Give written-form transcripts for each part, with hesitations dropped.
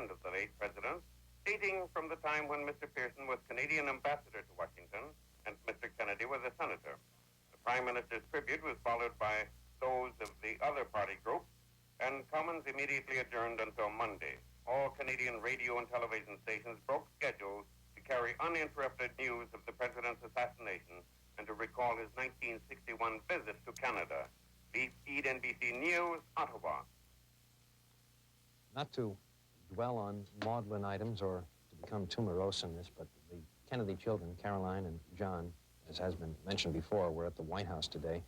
friend of the late president, dating from the time when Mr. Pearson was Canadian ambassador to Washington and Mr. Kennedy was a senator. The Prime Minister's tribute was followed by those of the other party groups, and Commons immediately adjourned until Monday. All Canadian radio and television stations broke schedules to carry uninterrupted news of the president's assassination and to recall his 1961 visit to Canada. Feed NBC News, Ottawa. Not to dwell on maudlin items or to become too morose in this, but the Kennedy children, Caroline and John, as has been mentioned before, were at the White House today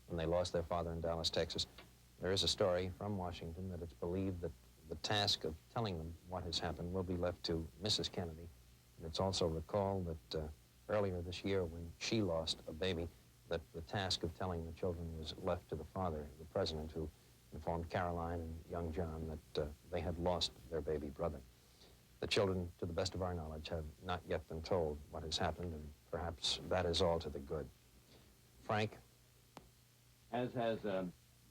when they lost their father in Dallas, Texas. There is a story from Washington that it's believed that the task of telling them what has happened will be left to Mrs. Kennedy. And it's also recalled that earlier this year when she lost a baby, that the task of telling the children was left to the father, the president, who informed Caroline and young John that they had lost their baby brother. The children, to the best of our knowledge, have not yet been told what has happened, and perhaps that is all to the good. Frank? As has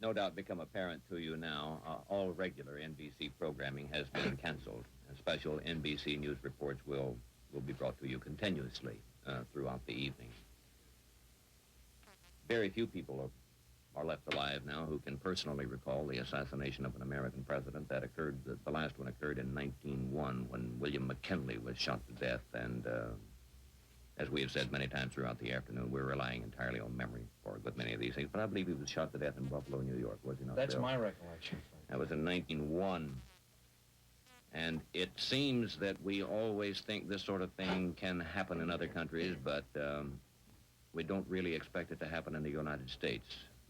no doubt become apparent to you now, all regular NBC programming has been canceled. Special NBC News reports will be brought to you continuously throughout the evening. Very few people are left alive now who can personally recall the assassination of an American president. That occurred, the last one occurred in 1901 when William McKinley was shot to death. And as we have said many times throughout the afternoon, we're relying entirely on memory for a good many of these things. But I believe he was shot to death in Buffalo, New York, was he not? That's Bill? my recollection, Frank. That was in 1901. And it seems that we always think this sort of thing can happen in other countries, but we don't really expect it to happen in the United States.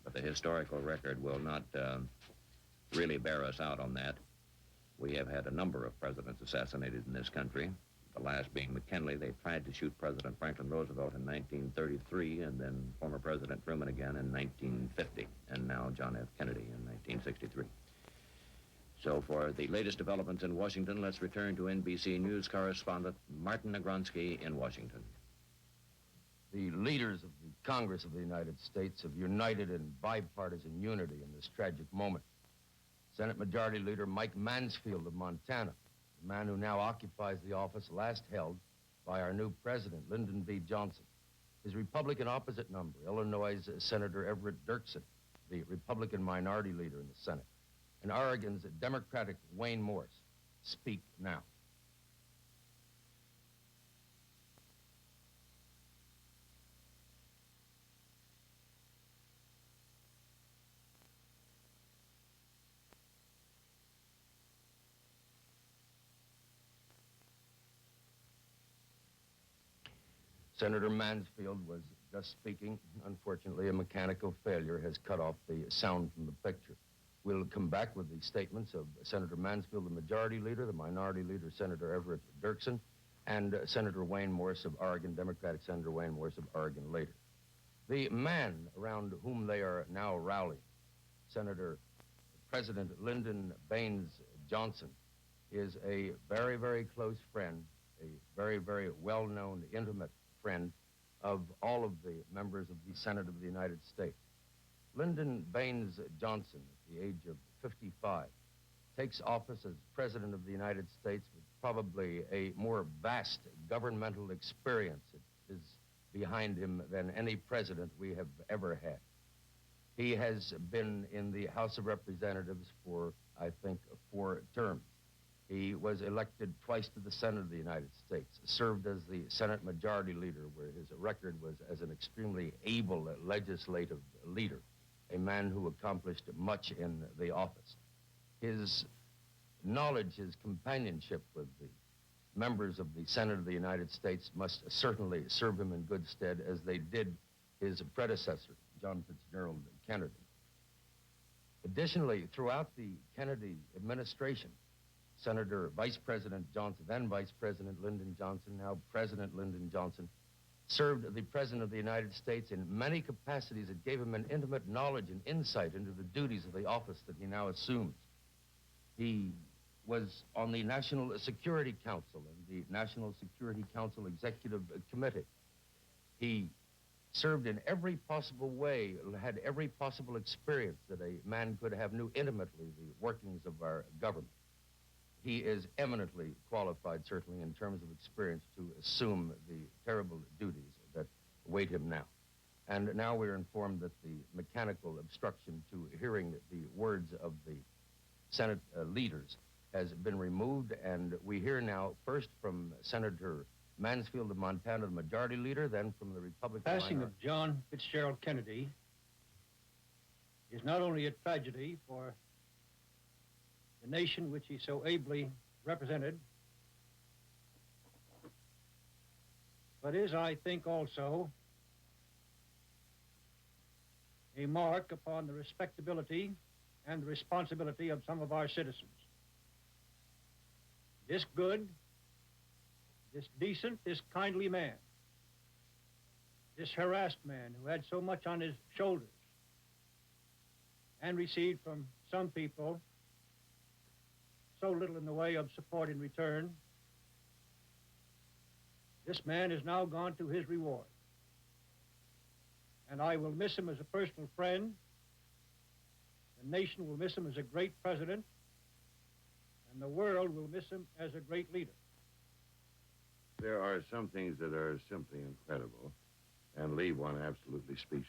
But the historical record will not really bear us out on that. We have had a number of presidents assassinated in this country, the last being McKinley. They tried to shoot President Franklin Roosevelt in 1933, and then former President Truman again in 1950, and now John F. Kennedy in 1963. So for the latest developments in Washington, let's return to NBC News correspondent Martin Negronsky in Washington. The leaders of the Congress of the United States have united in bipartisan unity in this tragic moment. Senate Majority Leader Mike Mansfield of Montana, the man who now occupies the office last held by our new president, Lyndon B. Johnson. His Republican opposite number, Illinois' Senator Everett Dirksen, the Republican minority leader in the Senate, and Oregon's Democratic Wayne Morse, speak now. Senator Mansfield was just speaking. Unfortunately, a mechanical failure has cut off the sound from the picture. We'll come back with the statements of Senator Mansfield, the majority leader, the minority leader, Senator Everett Dirksen, and Senator Wayne Morse of Oregon, Democratic Senator Wayne Morse of Oregon later. The man around whom they are now rallying, President Lyndon Baines Johnson, is a very, very close friend, a very, very well-known, intimate friend of all of the members of the Senate of the United States. Lyndon Baines Johnson, at the age of 55, takes office as President of the United States with probably a more vast governmental experience that is behind him than any president we have ever had. He has been in the House of Representatives for, I think, 4 terms. He was elected twice to the Senate of the United States, served as the Senate Majority Leader, where his record was as an extremely able legislative leader, a man who accomplished much in the office. His knowledge, his companionship with the members of the Senate of the United States must certainly serve him in good stead, as they did his predecessor, John Fitzgerald Kennedy. Additionally, throughout the Kennedy administration, Senator Vice President Johnson, then Vice President Lyndon Johnson, now President Lyndon Johnson, served the President of the United States in many capacities that gave him an intimate knowledge and insight into the duties of the office that he now assumes. He was on the National Security Council and the National Security Council Executive Committee. He served in every possible way, had every possible experience that a man could have, knew intimately the workings of our government. he is eminently qualified, certainly, in terms of experience to assume the terrible duties that await him now. And now we're informed that the mechanical obstruction to hearing the words of the Senate leaders has been removed, and we hear now first from Senator Mansfield of Montana, the majority leader, then from the Republican Passing minority. of John Fitzgerald Kennedy is not only a tragedy for the nation which he so ably represented, but is, I think, also a mark upon the respectability and the responsibility of some of our citizens. This good, this decent, this kindly man, this harassed man who had so much on his shoulders and received from some people so little in the way of support in return, this man is now gone to his reward. And I will miss him as a personal friend. The nation will miss him as a great president, and the world will miss him as a great leader. There are some things that are simply incredible and leave one absolutely speechless.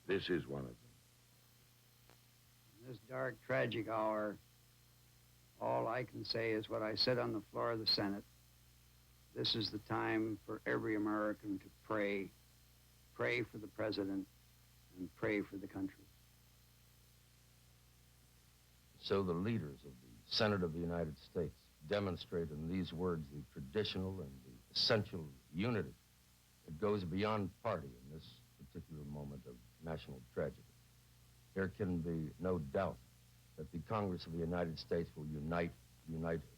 This is one of them. In this dark, tragic hour, all I can say is what I said on the floor of the Senate. This is the time for every American to pray. Pray for the president and pray for the country. So the leaders of the Senate of the United States demonstrate in these words the traditional and the essential unity that goes beyond party in this particular moment of national tragedy. There can be no doubt that the Congress of the United States will unite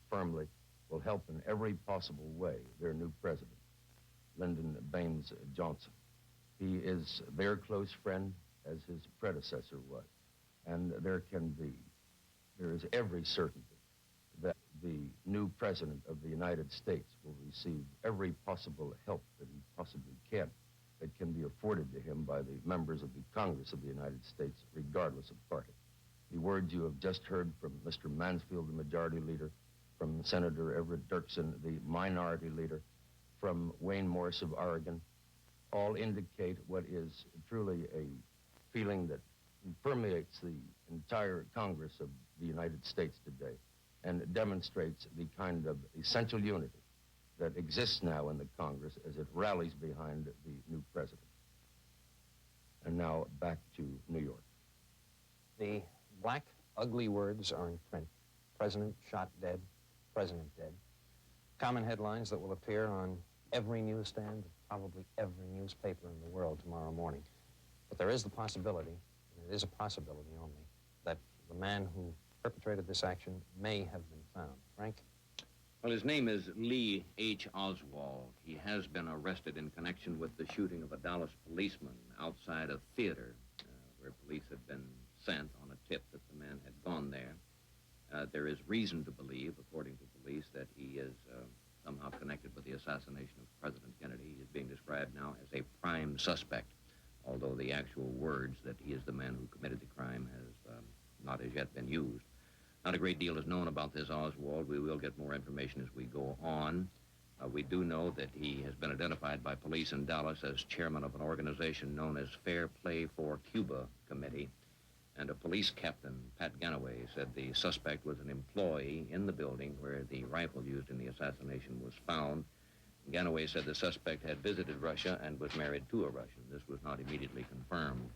firmly, will help in every possible way their new president, Lyndon Baines Johnson. He is their close friend, as his predecessor was, and there is every certainty that the new president of the United States will receive every possible help that he possibly can, that can be afforded to him by the members of the Congress of the United States, regardless of party. The words you have just heard from Mr. Mansfield, the majority leader, from Senator Everett Dirksen, the minority leader, from Wayne Morse of Oregon, all indicate what is truly a feeling that permeates the entire Congress of the United States today and demonstrates the kind of essential unity that exists now in the Congress as it rallies behind the new president. And now back to New York. The black, ugly words are in print. President shot dead, president dead. Common headlines that will appear on every newsstand, probably every newspaper in the world tomorrow morning. But there is the possibility, and it is a possibility only, that the man who perpetrated this action may have been found. Frank? Well, his name is Lee H. Oswald. He has been arrested in connection with the shooting of a Dallas policeman outside a theater where police had been sent on a tip that the man had gone there. There is reason to believe, according to police, that he is somehow connected with the assassination of President Kennedy. He is being described now as a prime suspect, although the actual words that he is the man who committed the crime has not as yet been used. Not a great deal is known about this Oswald. We will get more information as we go on. We do know that he has been identified by police in Dallas as chairman of an organization known as Fair Play for Cuba Committee. And a police captain, Pat Ganaway, said the suspect was an employee in the building where the rifle used in the assassination was found. Ganaway said the suspect had visited Russia and was married to a Russian. This was not immediately confirmed.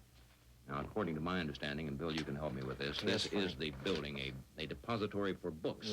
Now, according to my understanding, and Bill, you can help me with this, this is the building, a depository for books.